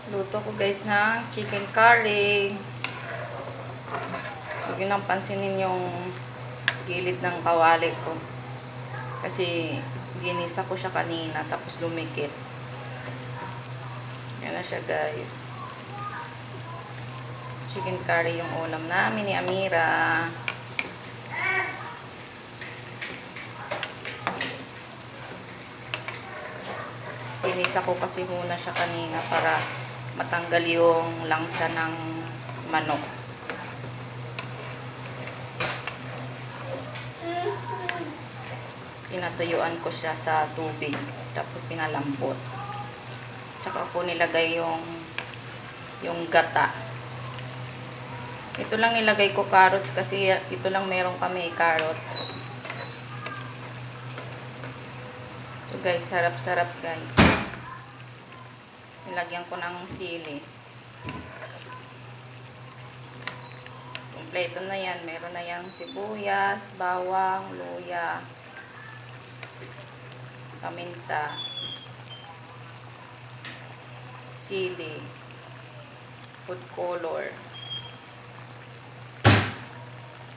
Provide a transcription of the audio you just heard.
Luto ko guys ng chicken curry. Huwag nyo nang pansinin yung gilid ng kawali ko. Kasi ginisa ko siya kanina tapos lumikit. Yan na siya guys. Chicken curry yung ulam namin ni Amira. Ginisa ko kasi muna siya kanina para matanggal yung langsa ng manok. Pinatuyuan ko siya sa tubig tapos pinalambot. Tsaka ko nilagay yung gata. Ito lang nilagay ko carrots kasi ito lang meron kami carrots. So guys, sarap-sarap guys. Silagyan ko ng sili. Kompleto na yan. Meron na yung sibuyas, bawang, luya, paminta, sili, food color.